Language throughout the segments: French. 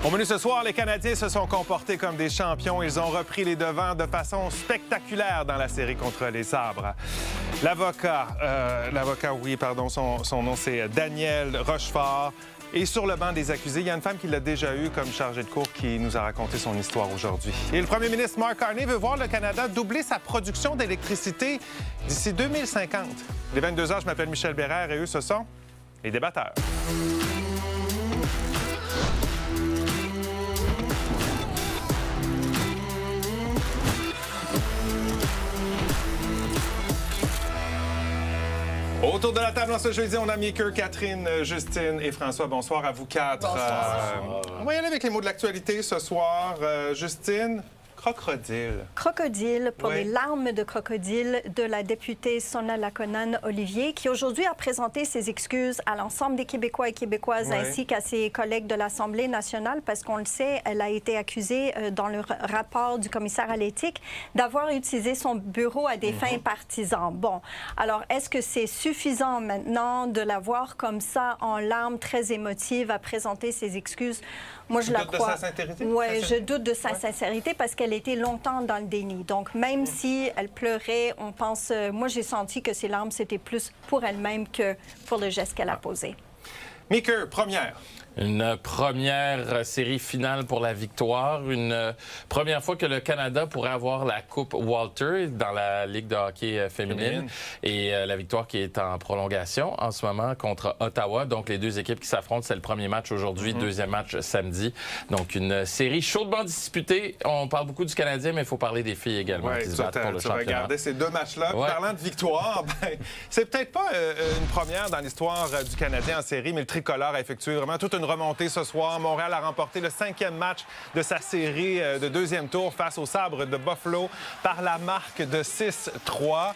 Au menu ce soir, les Canadiens se sont comportés comme des champions. Ils ont repris les devants de façon spectaculaire dans la série contre les Sabres. L'avocat, son nom c'est Daniel Rochefort. Et sur le banc des accusés, il y a une femme qui l'a déjà eu comme chargée de cour qui nous a raconté son histoire aujourd'hui. Et le premier ministre Mark Carney veut voir le Canada doubler sa production d'électricité d'ici 2050. Les 22 heures, je m'appelle Michel Bérère et eux, ce sont les débatteurs. Autour de la table en ce jeudi, on a Meeker, Catherine, Justine et François. Bonsoir à vous quatre. On va y aller avec les mots de l'actualité ce soir. Justine, crocodile. Crocodile pour les larmes de crocodile de la députée Sona Lakonan-Olivier, qui aujourd'hui a présenté ses excuses à l'ensemble des Québécois et Québécoises ainsi qu'à ses collègues de l'Assemblée nationale parce qu'on le sait, elle a été accusée dans le rapport du commissaire à l'éthique d'avoir utilisé son bureau à des fins partisanes. Bon, alors est-ce que c'est suffisant maintenant de la voir comme ça en larmes très émotives à présenter ses excuses? Moi, je la crois. Tu doutes de sa sincérité? Oui, je doute de sa sincérité parce qu'elle était longtemps dans le déni. Donc, même si elle pleurait, on pense... moi, j'ai senti que ses larmes, c'était plus pour elle-même que pour le geste qu'elle a posé. Meeker, première. Une première série finale pour la victoire. Une première fois que le Canada pourrait avoir la Coupe Walter dans la Ligue de hockey féminine. Et la victoire qui est en prolongation en ce moment contre Ottawa. Donc, les deux équipes qui s'affrontent, c'est le premier match aujourd'hui, deuxième match samedi. Donc, une série chaudement disputée. On parle beaucoup du Canadien, mais il faut parler des filles également qui se battent pour le championnat. Regardez ces deux matchs-là. Parlant de victoire, c'est peut-être pas une première dans l'histoire du Canadien en série, mais le tricolore a effectué vraiment toute une remontée ce soir. Montréal a remporté le 5e match de sa série de deuxième tour face aux Sabres de Buffalo par la marque de 6-3.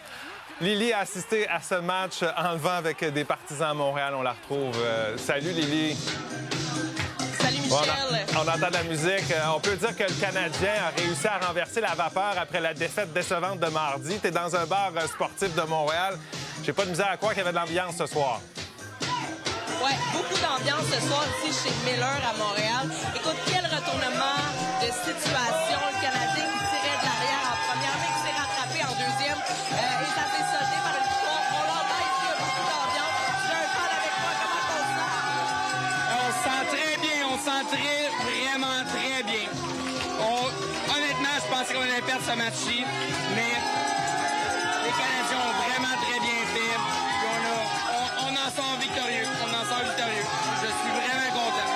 Lily a assisté à ce match en levant avec des partisans à Montréal. On la retrouve. Salut Lily. Salut Michel. On entend de la musique. On peut dire que le Canadien a réussi à renverser la vapeur après la défaite décevante de mardi. Tu es dans un bar sportif de Montréal. J'ai pas de misère à croire qu'il y avait de l'ambiance ce soir. Oui, beaucoup d'ambiance ce soir ici chez Miller à Montréal. Écoute, quel retournement de situation. Le Canadien qui tirait de l'arrière en première, mais qui s'est rattrapé en deuxième. Et ça s'est soldé par une victoire. On l'entend ici, il y a beaucoup d'ambiance. J'ai un fan avec moi. Comment on se sent? On se sent très bien. On se sent vraiment très bien. Honnêtement, je pensais qu'on allait perdre ce match-ci, mais les Canadiens ont vraiment très bien fait. On en sort victorieux. Je suis vraiment content.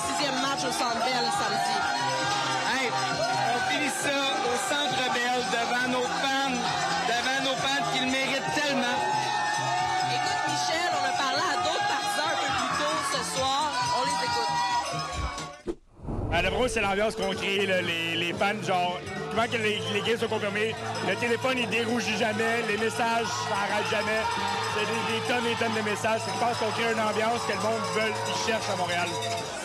Sixième match au Centre Bell samedi. Hey, on finit ça au Centre Bell devant nos fans qui le méritent tellement. Écoute, Michel, on a parlé à d'autres partisans un peu plus tôt ce soir. On les écoute. D'après moi, c'est l'ambiance qu'on crée, là, les fans, genre, comment que les games sont confirmés. Le téléphone, il dérougit jamais, les messages, ça n'arrête jamais. C'est des tonnes de messages. Je pense qu'on crée une ambiance que le monde cherche à Montréal.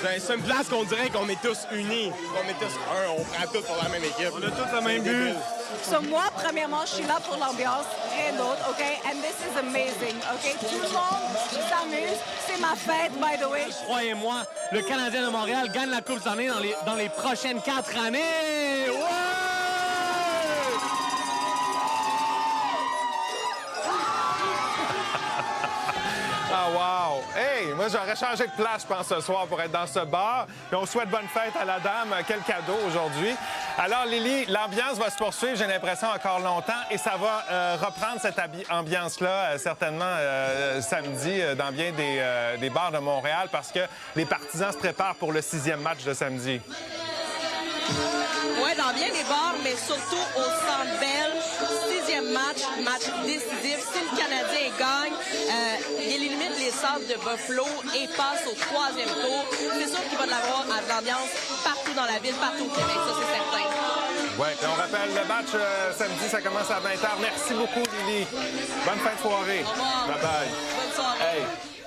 C'est une place qu'on dirait qu'on est tous unis. On est tous on prend tous pour la même équipe. On a tous le même but. So, moi, premièrement, je suis là pour l'ambiance, rien d'autre, OK? And this is amazing, OK? Tout le monde s'amuse. C'est ma fête, by the way. Croyez-moi, le Canadien de Montréal gagne la Coupe cette année dans les prochaines 4 années. Ouais! Ah, wow! Hey, moi, j'aurais changé de place, je pense, ce soir pour être dans ce bar. Puis on souhaite bonne fête à la dame. Quel cadeau aujourd'hui. Alors, Lily, l'ambiance va se poursuivre, j'ai l'impression, encore longtemps. Et ça va reprendre cette ambiance-là, certainement, samedi, dans bien des bars de Montréal, parce que les partisans se préparent pour le 6e match de samedi. Oui, dans bien des bars, mais surtout au Centre Bell. 6e match décisif. Si le Canadien gagne, il élimine les Sabres de Buffalo et passe au 3e tour. C'est sûr qu'il va de l'avoir à de l'ambiance partout dans la ville, partout au Québec, ça c'est certain. Oui, on rappelle, le match samedi, ça commence à 20h. Merci beaucoup, Lily. Bonne fin de soirée. Au revoir. Bye-bye. Bonne soirée. Hey.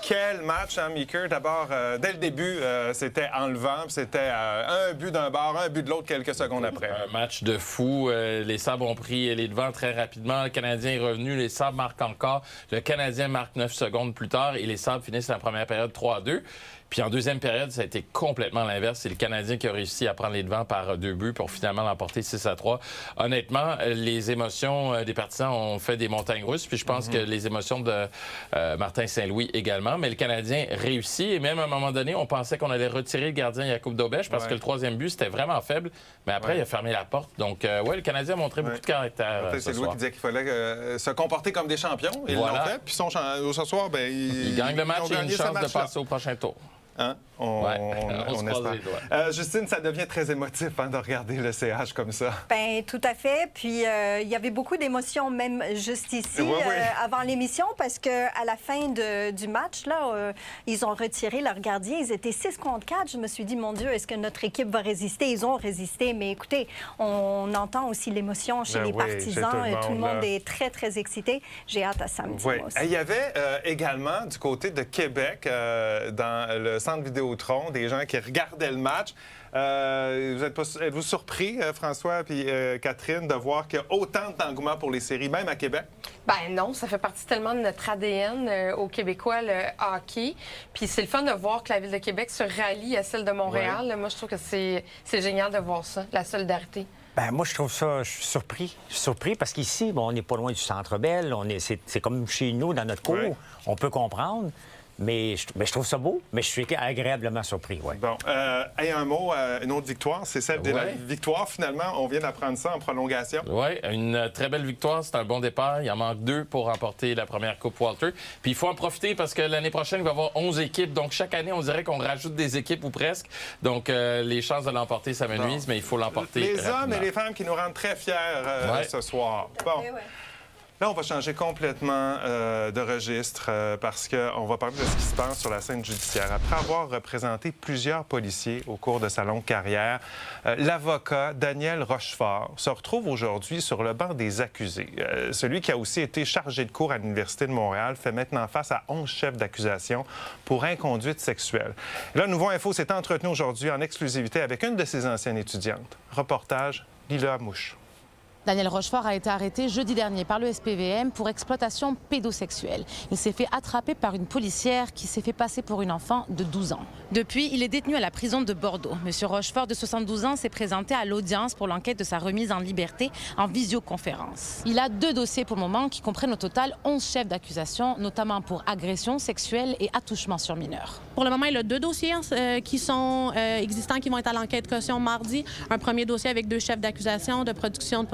Quel match, hein, Meeker? D'abord, dès le début, c'était enlevant. C'était un but d'un bord, un but de l'autre quelques secondes après. Un match de fou. Les Sabres ont pris les devants très rapidement. Le Canadien est revenu. Les Sabres marquent encore. Le Canadien marque 9 secondes plus tard et les Sabres finissent la première période 3-2. Puis en deuxième période, ça a été complètement l'inverse. C'est le Canadien qui a réussi à prendre les devants par 2 buts pour finalement l'emporter 6-3. Honnêtement, les émotions des partisans ont fait des montagnes russes. Puis je pense que les émotions de Martin Saint-Louis également. Mais le Canadien réussit. Et même à un moment donné, on pensait qu'on allait retirer le gardien Jakub Dobeš parce que le troisième but, c'était vraiment faible. Mais après, il a fermé la porte. Donc, le Canadien a montré beaucoup de caractère. C'est lui qui disait qu'il fallait se comporter comme des champions. Ils l'ont fait. Puis ce soir, il gagne le match et une chance de passer au prochain tour. Hein? On espère. Justine, ça devient très émotif de regarder le CH comme ça. Bien, tout à fait. Puis, il y avait beaucoup d'émotions, même juste ici, avant l'émission, parce qu'à la fin du match, là, ils ont retiré leur gardien. Ils étaient 6 contre 4. Je me suis dit, mon Dieu, est-ce que notre équipe va résister? Ils ont résisté. Mais écoutez, on entend aussi l'émotion chez les partisans. Tout le monde est très, très excité. J'ai hâte à samedi. Il y avait également, du côté de Québec, dans le centre Vidéotron, des gens qui regardaient le match. Êtes-vous surpris, François et Catherine, de voir qu'il y a autant d'engouement pour les séries, même à Québec? Ben non, ça fait partie tellement de notre ADN aux Québécois, le hockey. Puis c'est le fun de voir que la Ville de Québec se rallie à celle de Montréal. Moi, je trouve que c'est génial de voir ça, la solidarité. Ben moi, je trouve ça, je suis surpris. Je suis surpris parce qu'ici, on n'est pas loin du Centre Bell. C'est comme chez nous, dans notre cour. On peut comprendre. Mais je trouve ça beau, mais je suis agréablement surpris, oui. Bon, un mot, une autre victoire, c'est celle de la victoire. Finalement, on vient d'apprendre ça en prolongation. Oui, une très belle victoire. C'est un bon départ. Il en manque 2 pour remporter la première Coupe Walter. Puis il faut en profiter parce que l'année prochaine, il va y avoir 11 équipes. Donc chaque année, on dirait qu'on rajoute des équipes ou presque. Donc les chances de l'emporter, ça me nuise, mais il faut l'emporter. Les hommes et les femmes qui nous rendent très fiers ce soir. Bon. Là, on va changer complètement de registre parce qu'on va parler de ce qui se passe sur la scène judiciaire. Après avoir représenté plusieurs policiers au cours de sa longue carrière, l'avocat Daniel Rochefort se retrouve aujourd'hui sur le banc des accusés. Celui qui a aussi été chargé de cours à l'Université de Montréal fait maintenant face à 11 chefs d'accusation pour inconduite sexuelle. Là, Nouveau Info s'est entretenu aujourd'hui en exclusivité avec une de ses anciennes étudiantes. Reportage, Lila Mouche. Daniel Rochefort a été arrêté jeudi dernier par le SPVM pour exploitation pédosexuelle. Il s'est fait attraper par une policière qui s'est fait passer pour une enfant de 12 ans. Depuis, il est détenu à la prison de Bordeaux. Monsieur Rochefort, de 72 ans, s'est présenté à l'audience pour l'enquête de sa remise en liberté en visioconférence. Il a 2 dossiers pour le moment qui comprennent au total 11 chefs d'accusation, notamment pour agression sexuelle et attouchement sur mineurs. Pour le moment, il a 2 dossiers qui sont existants, qui vont être à l'enquête caution mardi. Un premier dossier avec 2 chefs d'accusation de production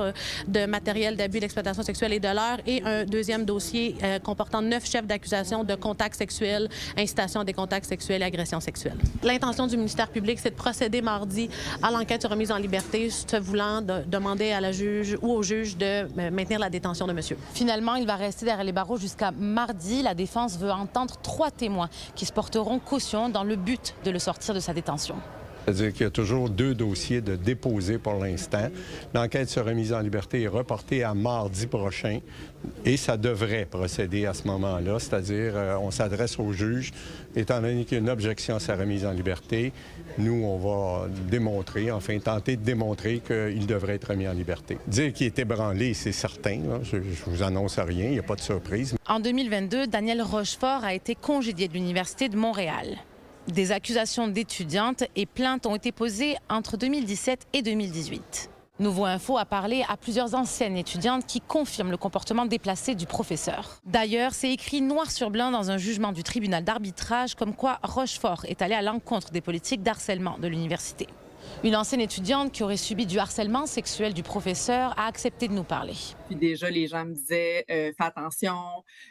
de matériel d'abus d'exploitation sexuelle et de l'heure, et un deuxième dossier comportant 9 chefs d'accusation de contacts sexuels, incitation à des contacts sexuels et agressions sexuelles. L'intention du ministère public, c'est de procéder mardi à l'enquête sur remise en liberté, se voulant demander à la juge ou au juge de maintenir la détention de monsieur. Finalement, il va rester derrière les barreaux jusqu'à mardi. La défense veut entendre 3 témoins qui se porteront caution dans le but de le sortir de sa détention. C'est-à-dire qu'il y a toujours 2 dossiers de déposer pour l'instant. L'enquête sur remise en liberté est reportée à mardi prochain et ça devrait procéder à ce moment-là, c'est-à-dire on s'adresse au juge. Étant donné qu'il y a une objection à sa remise en liberté, nous, on va démontrer, enfin tenter de démontrer qu'il devrait être remis en liberté. Dire qu'il est ébranlé, c'est certain. Là. Je vous annonce rien, il n'y a pas de surprise. En 2022, Daniel Rochefort a été congédié de l'Université de Montréal. Des accusations d'étudiantes et plaintes ont été posées entre 2017 et 2018. Nouveau Info a parlé à plusieurs anciennes étudiantes qui confirment le comportement déplacé du professeur. D'ailleurs, c'est écrit noir sur blanc dans un jugement du tribunal d'arbitrage comme quoi Rochefort est allé à l'encontre des politiques d'harcèlement de l'université. Une ancienne étudiante qui aurait subi du harcèlement sexuel du professeur a accepté de nous parler. Puis déjà, les gens me disaient fais attention,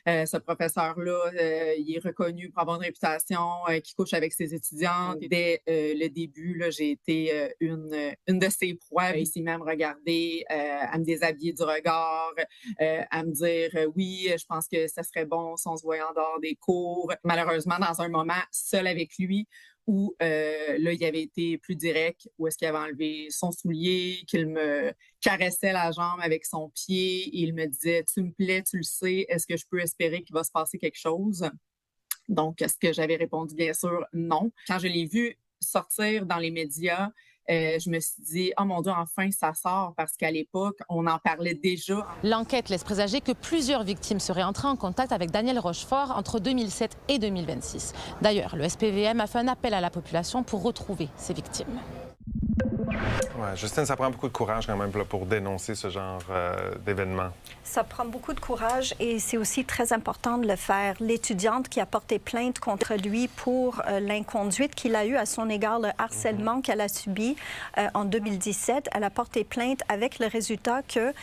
ce professeur-là, il est reconnu pour avoir une réputation qui couche avec ses étudiantes. Dès le début, là, j'ai été une de ses proies. Il s'est même regardé à me déshabiller du regard, à me dire oui, je pense que ça serait bon si on se voyait en dehors des cours. Malheureusement, dans un moment, seul avec lui, où là, il avait été plus direct, où est-ce qu'il avait enlevé son soulier, qu'il me caressait la jambe avec son pied, et il me disait « Tu me plais, tu le sais, est-ce que je peux espérer qu'il va se passer quelque chose? » Donc, est-ce que j'avais répondu? Bien sûr, non. Quand je l'ai vu sortir dans les médias, je me suis dit, oh mon Dieu, enfin, ça sort, parce qu'à l'époque, on en parlait déjà. L'enquête laisse présager que plusieurs victimes seraient entrées en contact avec Daniel Rochefort entre 2007 et 2026. D'ailleurs, le SPVM a fait un appel à la population pour retrouver ces victimes. Ouais, Justine, ça prend beaucoup de courage quand même là, pour dénoncer ce genre d'événement. Ça prend beaucoup de courage et c'est aussi très important de le faire. L'étudiante qui a porté plainte contre lui pour l'inconduite qu'il a eue à son égard, le harcèlement qu'elle a subi en 2017, elle a porté plainte avec le résultat que,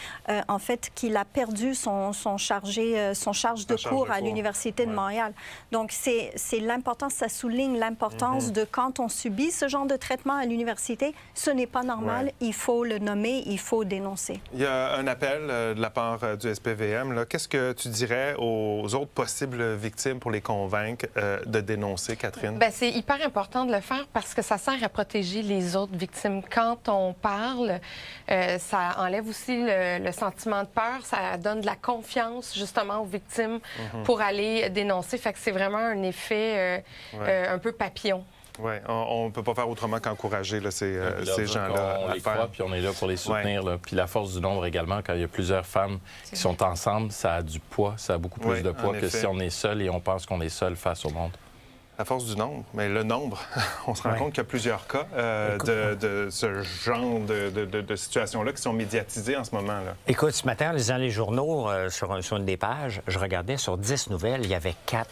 en fait, qu'il a perdu son charge de cours à l'Université de Montréal. Donc, c'est l'importance, ça souligne l'importance de quand on subit ce genre de traitement à l'université, ce n'est pas normal, il faut le nommer, il faut dénoncer. Il y a un appel de la part du SPVM. Qu'est-ce que tu dirais aux autres possibles victimes pour les convaincre de dénoncer, Catherine? Bien, c'est hyper important de le faire parce que ça sert à protéger les autres victimes. Quand on parle, ça enlève aussi le sentiment de peur, ça donne de la confiance justement aux victimes pour aller dénoncer. Fait que c'est vraiment un effet un peu papillon. Oui, on ne peut pas faire autrement qu'encourager ces gens-là. On les croit, puis on est là pour les soutenir. Là. Puis la force du nombre également, quand il y a plusieurs femmes qui sont ensemble, ça a du poids, ça a beaucoup plus de poids que si on est seul et on pense qu'on est seul face au monde. La force du nombre, mais le nombre, on se rend compte qu'il y a plusieurs cas de ce genre de situations-là qui sont médiatisées en ce moment. Là. Écoute, ce matin, en lisant les journaux sur une des pages, je regardais sur 10 nouvelles, il y avait 4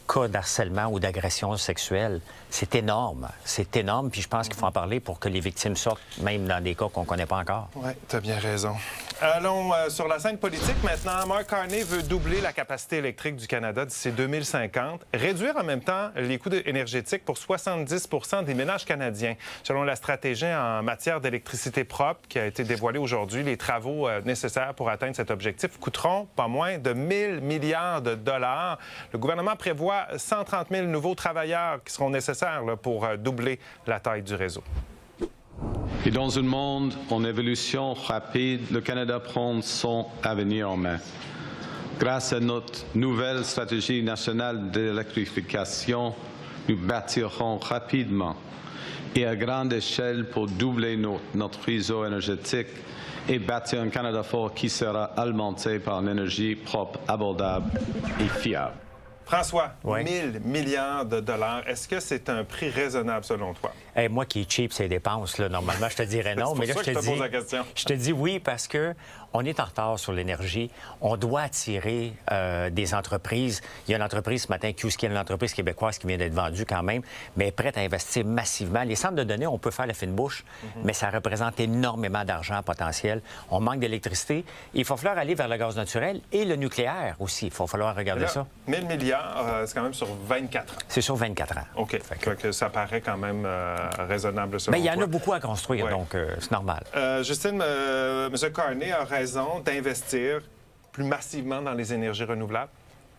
cas d'harcèlement ou d'agression sexuelle. C'est énorme. C'est énorme, puis je pense qu'il faut en parler pour que les victimes sortent, même dans des cas qu'on ne connaît pas encore. Oui, tu as bien raison. Allons sur la scène politique maintenant. Mark Carney veut doubler la capacité électrique du Canada d'ici 2050, réduire en même temps les coûts énergétiques pour 70 des ménages canadiens. Selon la stratégie en matière d'électricité propre qui a été dévoilée aujourd'hui, les travaux nécessaires pour atteindre cet objectif coûteront pas moins de 1 000 milliards de dollars. Le gouvernement prévoit 130 000 nouveaux travailleurs qui seront nécessaires là, pour doubler la taille du réseau. Et dans un monde en évolution rapide, le Canada prend son avenir en main. Grâce à notre nouvelle stratégie nationale d'électrification, nous bâtirons rapidement et à grande échelle pour doubler notre réseau énergétique et bâtir un Canada fort qui sera alimenté par une énergie propre, abordable et fiable. François, 1 000 milliards de dollars, est-ce que c'est un prix raisonnable selon toi? Hey, moi qui est cheap ces dépenses, là, normalement, je te dirais non. Mais là, je te dis oui parce que on est en retard sur l'énergie. On doit attirer des entreprises. Il y a une entreprise ce matin, QSky, une entreprise québécoise qui vient d'être vendue quand même, mais prête à investir massivement. Les centres de données, on peut faire la fine bouche, mais ça représente énormément d'argent potentiel. On manque d'électricité. Il va falloir aller vers le gaz naturel et le nucléaire aussi. Il va falloir regarder ça. 1 000 milliards, c'est quand même sur 24 ans. C'est sur 24 ans. OK. Fait ça paraît quand même raisonnable selon toi. Mais il y en a beaucoup à construire, donc c'est normal. Justine, M. Carney a raison d'investir plus massivement dans les énergies renouvelables?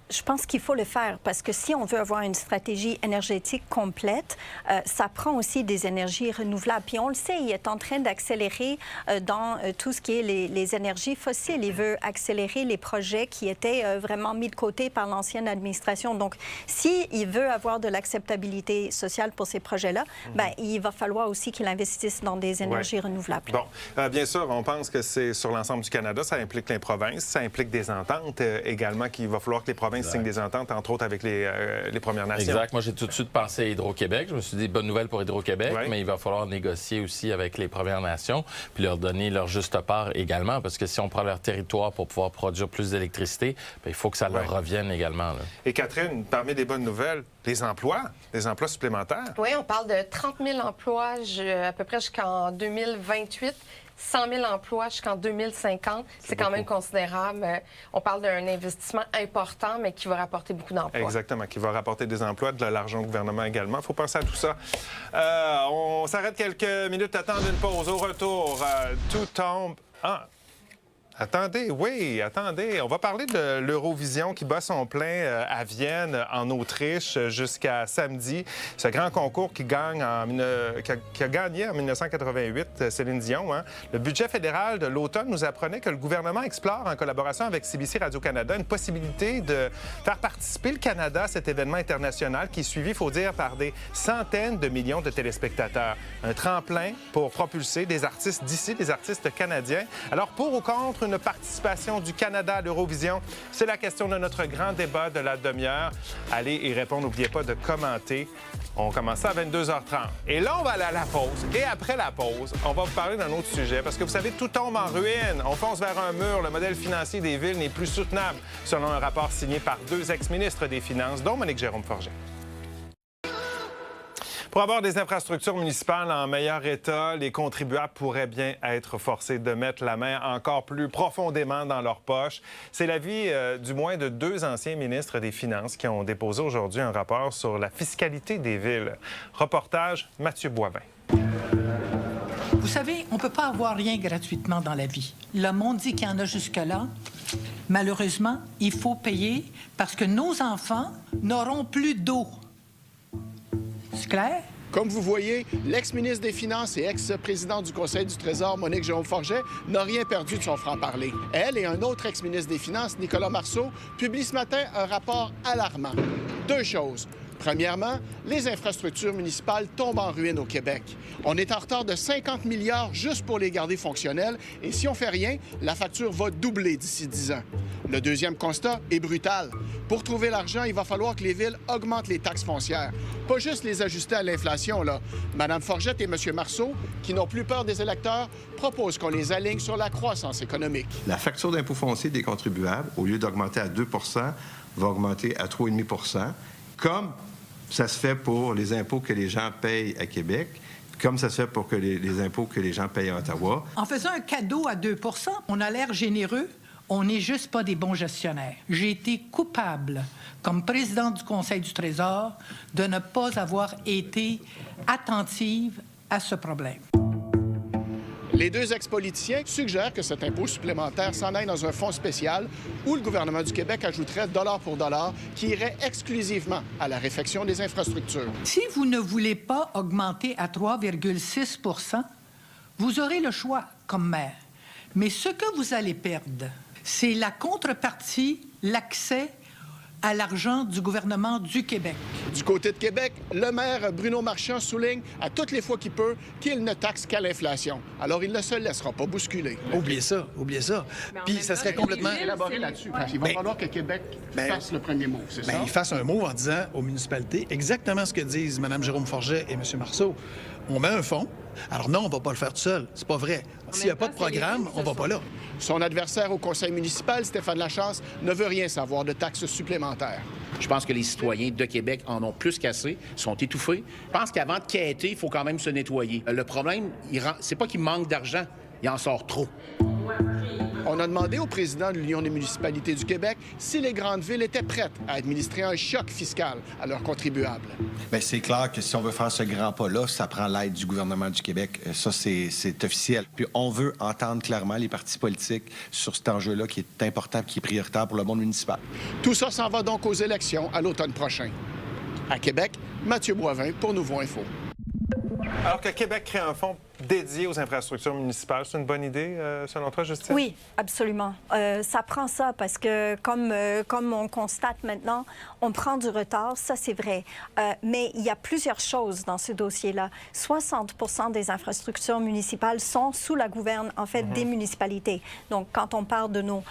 Je pense qu'il faut le faire parce que si on veut avoir une stratégie énergétique complète, ça prend aussi des énergies renouvelables. Puis on le sait, il est en train d'accélérer dans tout ce qui est les énergies fossiles. Il veut accélérer les projets qui étaient vraiment mis de côté par l'ancienne administration. Donc, s'il veut avoir de l'acceptabilité sociale pour ces projets-là, bien, il va falloir aussi qu'il investisse dans des énergies renouvelables. Bon, bien sûr, on pense que c'est sur l'ensemble du Canada. Ça implique les provinces, ça implique des ententes également qu'il va falloir que les provinces signent des ententes, entre autres avec les Premières Nations. Exact. Moi, j'ai tout de suite pensé à Hydro-Québec. Je me suis dit, bonne nouvelle pour Hydro-Québec, mais il va falloir négocier aussi avec les Premières Nations, puis leur donner leur juste part également, parce que si on prend leur territoire pour pouvoir produire plus d'électricité, bien, il faut que ça leur revienne également. Là. Et Catherine, parmi les bonnes nouvelles, les emplois supplémentaires. Oui, on parle de 30 000 emplois à peu près jusqu'en 2028. 100 000 emplois jusqu'en 2050, c'est quand même considérable. On parle d'un investissement important, mais qui va rapporter beaucoup d'emplois. Exactement, qui va rapporter des emplois, de l'argent au gouvernement également. Il faut penser à tout ça. On s'arrête quelques minutes, attendre une pause. Au retour, tout tombe... Attendez, on va parler de l'Eurovision qui bat son plein à Vienne, en Autriche, jusqu'à samedi. Ce grand concours qui a gagné en 1988 Céline Dion. Hein. Le budget fédéral de l'automne nous apprenait que le gouvernement explore, en collaboration avec CBC Radio-Canada, une possibilité de faire participer le Canada à cet événement international qui est suivi, il faut dire, par des centaines de millions de téléspectateurs. Un tremplin pour propulser des artistes d'ici, des artistes canadiens. Alors, pour ou contre une participation du Canada à l'Eurovision? C'est la question de notre grand débat de la demi-heure. Allez y répondre, n'oubliez pas de commenter. On commence ça à 22h30. Et là, on va aller à la pause. Et après la pause, on va vous parler d'un autre sujet. Parce que vous savez, tout tombe en ruine. On fonce vers un mur. Le modèle financier des villes n'est plus soutenable, selon un rapport signé par 2 ex-ministres des Finances, dont Monique Jérôme Forget. Pour avoir des infrastructures municipales en meilleur état, les contribuables pourraient bien être forcés de mettre la main encore plus profondément dans leur poche. C'est l'avis du moins de 2 anciens ministres des Finances qui ont déposé aujourd'hui un rapport sur la fiscalité des villes. Reportage Mathieu Boivin. Vous savez, on ne peut pas avoir rien gratuitement dans la vie. Le monde dit qu'il y en a jusque-là. Malheureusement, il faut payer parce que nos enfants n'auront plus d'eau. C'est clair? Comme vous voyez, l'ex-ministre des Finances et ex-présidente du Conseil du Trésor, Monique Jérôme Forget, n'a rien perdu de son franc-parler. Elle et un autre ex-ministre des Finances, Nicolas Marceau, publient ce matin un rapport alarmant. 2 choses. Premièrement, les infrastructures municipales tombent en ruine au Québec. On est en retard de 50 milliards juste pour les garder fonctionnelles et si on fait rien, la facture va doubler d'ici 10 ans. Le deuxième constat est brutal. Pour trouver l'argent, il va falloir que les villes augmentent les taxes foncières. Pas juste les ajuster à l'inflation, là. Mme Forget et M. Marceau, qui n'ont plus peur des électeurs, proposent qu'on les aligne sur la croissance économique. La facture d'impôt foncier des contribuables, au lieu d'augmenter à 2 va augmenter à 3,5 comme ça se fait pour les impôts que les gens payent à Québec, comme ça se fait pour les impôts que les gens payent à Ottawa. En faisant un cadeau à 2 on a l'air généreux, on n'est juste pas des bons gestionnaires. J'ai été coupable, comme présidente du Conseil du Trésor, de ne pas avoir été attentive à ce problème. Les 2 ex-politiciens suggèrent que cet impôt supplémentaire s'en aille dans un fonds spécial où le gouvernement du Québec ajouterait dollar pour dollar qui irait exclusivement à la réfection des infrastructures. Si vous ne voulez pas augmenter à 3,6 %, vous aurez le choix comme maire. Mais ce que vous allez perdre, c'est la contrepartie, l'accès à l'argent du gouvernement du Québec. Du côté de Québec, le maire Bruno Marchand souligne à toutes les fois qu'il peut qu'il ne taxe qu'à l'inflation. Alors, il ne se laissera pas bousculer. Oubliez ça. Puis ça serait complètement... élaboré là-dessus. Il va falloir que Québec fasse le premier mot, c'est ça? Il fasse un mot en disant aux municipalités exactement ce que disent Mme Jérôme Forget et M. Marceau. On met un fonds. Alors non, on ne va pas le faire tout seul. C'est pas vrai. S'il n'y a pas de programme, on ne va pas là. Son adversaire au conseil municipal, Stéphane Lachance, ne veut rien savoir de taxes supplémentaires. Je pense que les citoyens de Québec en ont plus qu'assez, sont étouffés. Je pense qu'avant de quêter, il faut quand même se nettoyer. Le problème, c'est pas qu'il manque d'argent, il en sort trop. On a demandé au président de l'Union des municipalités du Québec si les grandes villes étaient prêtes à administrer un choc fiscal à leurs contribuables. Bien, c'est clair que si on veut faire ce grand pas-là, ça prend l'aide du gouvernement du Québec. Ça, c'est officiel. Puis on veut entendre clairement les partis politiques sur cet enjeu-là qui est important, qui est prioritaire pour le monde municipal. Tout ça s'en va donc aux élections à l'automne prochain. À Québec, Mathieu Boivin pour Nouveau Info. Alors que Québec crée un fonds dédié aux infrastructures municipales, c'est une bonne idée, selon toi, Justine? Oui, absolument. Ça prend ça parce que, comme on constate maintenant, on prend du retard, ça c'est vrai. Mais il y a plusieurs choses dans ce dossier-là. 60 % des infrastructures municipales sont sous la gouverne, en fait, des municipalités. Donc, quand on parle de nos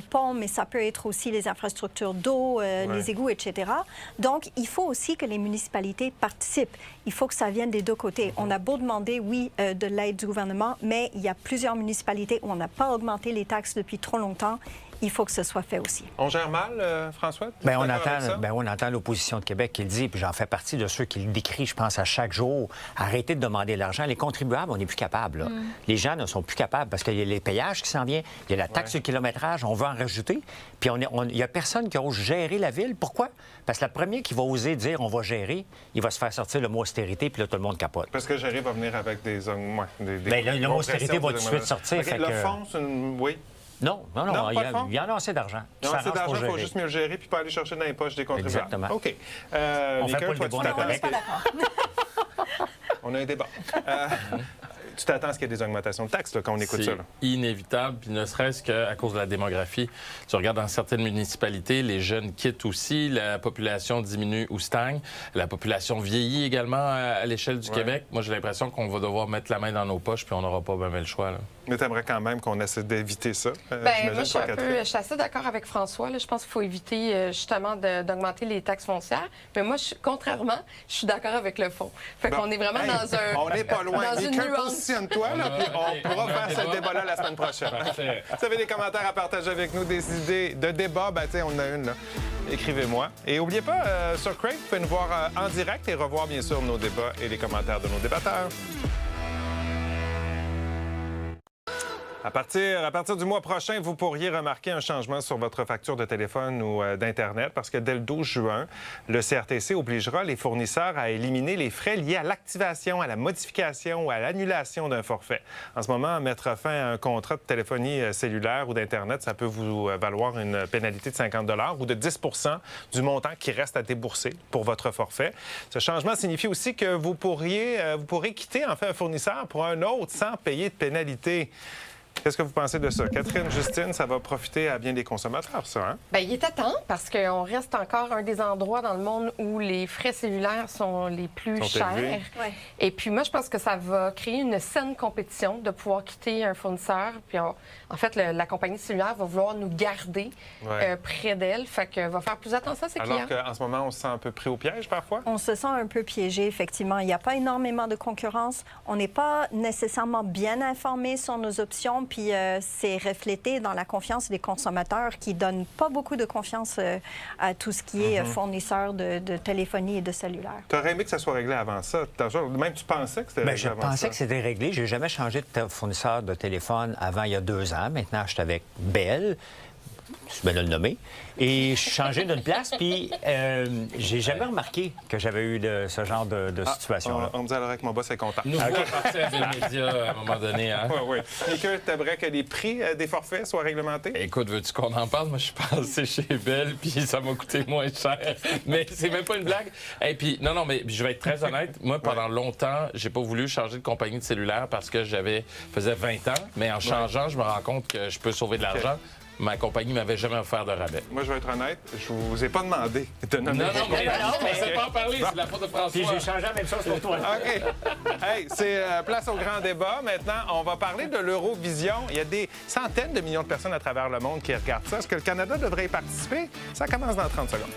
ponts, mais ça peut être aussi les infrastructures d'eau, les égouts, etc. Donc, il faut aussi que les municipalités participent. Il faut que ça vienne des 2 côtés. On a beau demander, oui, de l'aide du gouvernement, mais il y a plusieurs municipalités où on n'a pas augmenté les taxes depuis trop longtemps. Il faut que ce soit fait aussi. On gère mal, François? On entend l'opposition de Québec qui le dit, puis j'en fais partie de ceux qui le décrivent, je pense, à chaque jour. Arrêtez de demander de l'argent. Les contribuables, on n'est plus capables. Là. Les gens ne sont plus capables parce qu'il y a les payages qui s'en viennent, il y a la taxe sur kilométrage, on veut en rajouter. Puis il n'y a personne qui ose gérer la ville. Pourquoi? Parce que le premier qui va oser dire on va gérer, il va se faire sortir le mot austérité, puis là, tout le monde capote. Parce que gérer va venir avec des le mot austérité va tout de suite sortir. Le fond, c'est une... Oui. Non, il y en a assez d'argent. Il y en a assez d'argent, il faut juste mieux le gérer puis pas aller chercher dans les poches des contribuables. Exactement. OK. On fait pas le débat, on n'est pas d'accord. On a un débat. Tu t'attends à ce qu'il y ait des augmentations de taxes là, quand on écoute ça? C'est inévitable, puis ne serait-ce qu'à cause de la démographie. Tu regardes dans certaines municipalités, les jeunes quittent aussi, la population diminue ou stagne. La population vieillit également à l'échelle du Québec. Moi, j'ai l'impression qu'on va devoir mettre la main dans nos poches, puis on n'aura pas même le choix. Là. Mais tu aimerais quand même qu'on essaie d'éviter ça? Moi, je suis assez d'accord avec François. Là. Je pense qu'il faut éviter justement d'augmenter les taxes foncières. Mais moi, contrairement, je suis d'accord avec le fond. Fait qu'on est vraiment dans un... On n'est pas loin. Dans une nuance. Positionne-toi, puis on pourra faire ce débat-là la semaine prochaine. Vous avez des commentaires à partager avec nous, des idées de débat, ben tiens, on en a une, là. Écrivez-moi. Et n'oubliez pas, sur Crave, vous pouvez nous voir en direct et revoir, bien sûr, nos débats et les commentaires de nos débatteurs. À partir du mois prochain, vous pourriez remarquer un changement sur votre facture de téléphone ou d'Internet parce que dès le 12 juin, le CRTC obligera les fournisseurs à éliminer les frais liés à l'activation, à la modification ou à l'annulation d'un forfait. En ce moment, mettre fin à un contrat de téléphonie cellulaire ou d'Internet, ça peut vous valoir une pénalité de 50 $ ou de 10 % du montant qui reste à débourser pour votre forfait. Ce changement signifie aussi que vous pourrez quitter en fait un fournisseur pour un autre sans payer de pénalité. Qu'est-ce que vous pensez de ça? Catherine, Justine, ça va profiter à bien des consommateurs, ça, hein? Bien, il était temps parce qu'on reste encore un des endroits dans le monde où les frais cellulaires sont les plus chers. Ouais. Et puis moi, je pense que ça va créer une saine compétition de pouvoir quitter un fournisseur. Puis en fait, la compagnie cellulaire va vouloir nous garder près d'elle. Fait que va faire plus attention à ses clients. Alors qu'en ce moment, on se sent un peu pris au piège parfois? On se sent un peu piégé, effectivement. Il n'y a pas énormément de concurrence. On n'est pas nécessairement bien informé sur nos options. Puis c'est reflété dans la confiance des consommateurs qui ne donnent pas beaucoup de confiance à tout ce qui est fournisseur de téléphonie et de cellulaire. Tu aurais aimé que ça soit réglé avant ça? Même tu pensais que c'était réglé avant ça? Je pensais que c'était réglé. Je n'ai jamais changé de fournisseur de téléphone avant il y a 2 ans. Maintenant, je suis avec Bell. Je vais le nommer. Et je suis changé d'une place, puis j'ai jamais remarqué que j'avais eu ce genre de situation-là. On me dit alors que mon boss est content. Nous voulons partir des médias à un moment donné. Hein? Oui. Et que tu aimerais que les prix des forfaits soient réglementés? Écoute, veux-tu qu'on en parle? Moi, je suis passé chez Bell, puis ça m'a coûté moins cher. Mais c'est même pas une blague. Et puis, non, mais je vais être très honnête. Moi, pendant longtemps, j'ai pas voulu changer de compagnie de cellulaire parce que faisait 20 ans. Mais en changeant, je me rends compte que je peux sauver de l'argent. Ma compagnie m'avait jamais offert de rabais. Moi, je vais être honnête, je vous ai pas demandé de nommer. Non, mais on ne sait pas en parler, c'est la faute de François. Puis j'ai changé la même chose pour toi. OK. Hey, c'est place au grand débat. Maintenant, on va parler de l'Eurovision. Il y a des centaines de millions de personnes à travers le monde qui regardent ça. Est-ce que le Canada devrait y participer? Ça commence dans 30 secondes.